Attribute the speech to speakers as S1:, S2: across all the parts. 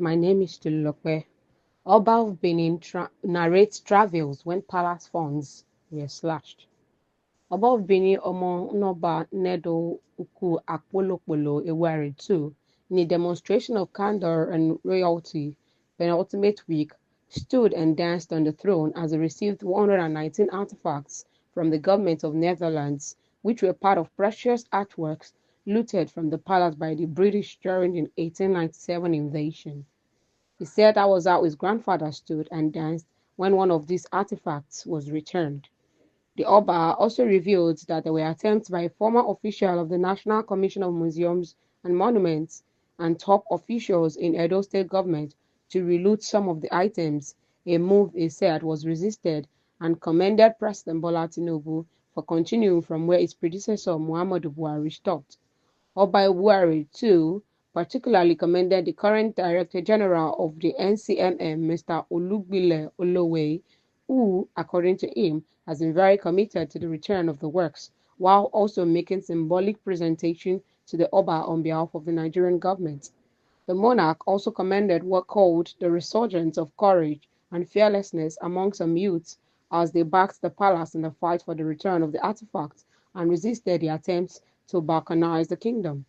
S1: my name is Tululope. Oba of Benin narrates travels when palace funds were slashed. Oba of Benin Omo Noba Nedo Uku Akpolopolo Ewari too, in a demonstration of candor and royalty, penultimate week, stood and danced on the throne as he received 119 artifacts from the government of Netherlands, which were part of precious artworks looted from the palace by the British during the 1897 invasion. He said that was how his grandfather stood and danced when one of these artifacts was returned. The Oba also revealed that there were attempts by a former official of the National Commission of Museums and Monuments and top officials in Edo State government to reloot some of the items, a move he said was resisted, and commended President Bola Tinubu for continuing from where his predecessor Muhammadu Buhari stopped. Oba Buhari, too, particularly commended the current Director General of the NCMM, Mr. Olugbile Olowe, who, according to him, has been very committed to the return of the works, while also making symbolic presentation to the Oba on behalf of the Nigerian government. The monarch also commended what called the resurgence of courage and fearlessness among some youths as they backed the palace in the fight for the return of the artifacts and resisted the attempts to balkanize the kingdom.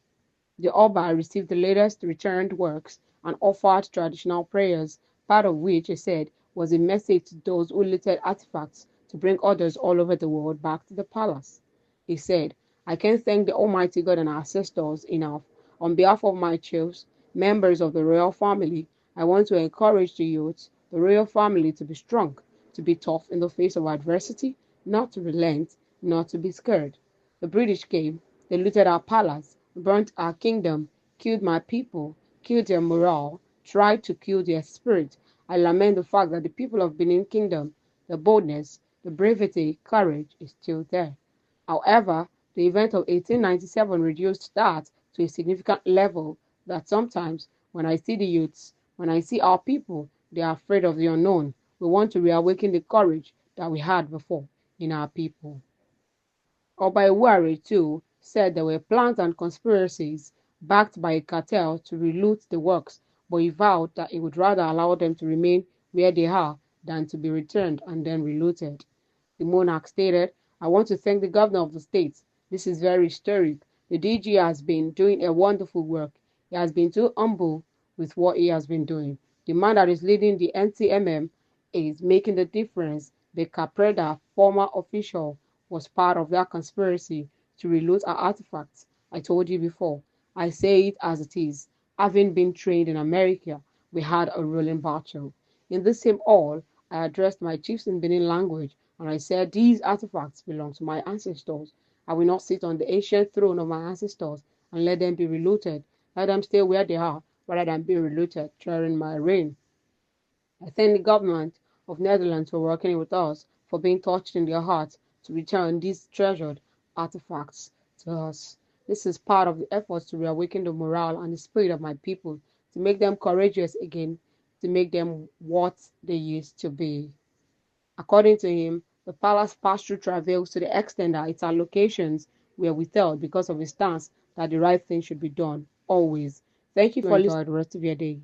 S1: The Oba received the latest returned works and offered traditional prayers, part of which, he said, was a message to those who looted artifacts to bring others all over the world back to the palace. He said, I can't thank the Almighty God and our ancestors enough. On behalf of my chiefs, members of the royal family, I want to encourage the youths, the royal family, to be strong, to be tough in the face of adversity, not to relent, not to be scared. The British came, they looted our palace, burnt our kingdom, killed my people, killed their morale, tried to kill their spirit. I lament the fact that the people of Benin Kingdom, the boldness, the bravery, courage is still there. However, the event of 1897 reduced that to a significant level that sometimes when I see the youths, when I see our people, they are afraid of the unknown. We want to reawaken the courage that we had before in our people. Obaiwari, too, said there were plans and conspiracies backed by a cartel to reloot the works, but he vowed that he would rather allow them to remain where they are than to be returned and then relooted. The monarch stated, I want to thank the governor of the state. This is very historic. The DG has been doing a wonderful work. He has been too humble with what he has been doing. The man that is leading the NTMM is making the difference. The Capreda, former official, was part of that conspiracy to reloot our artifacts. I told you before. I say it as it is. Having been trained in America, we had a rolling battle. In the same hall, I addressed my chiefs in Benin language, and I said, these artifacts belong to my ancestors. I will not sit on the ancient throne of my ancestors and let them be relooted. Let them stay where they are rather than be relooted during my reign. I thank the government of Netherlands for working with us, for being touched in their hearts to return these treasured artifacts to us. This is part of the efforts to reawaken the morale and the spirit of my people, to make them courageous again, to make them what they used to be. According to him, the palace passed through travails to the extent that its allocations were withheld because of his stance that the right thing should be done, always. Thank you for listening. Enjoy the rest of your day.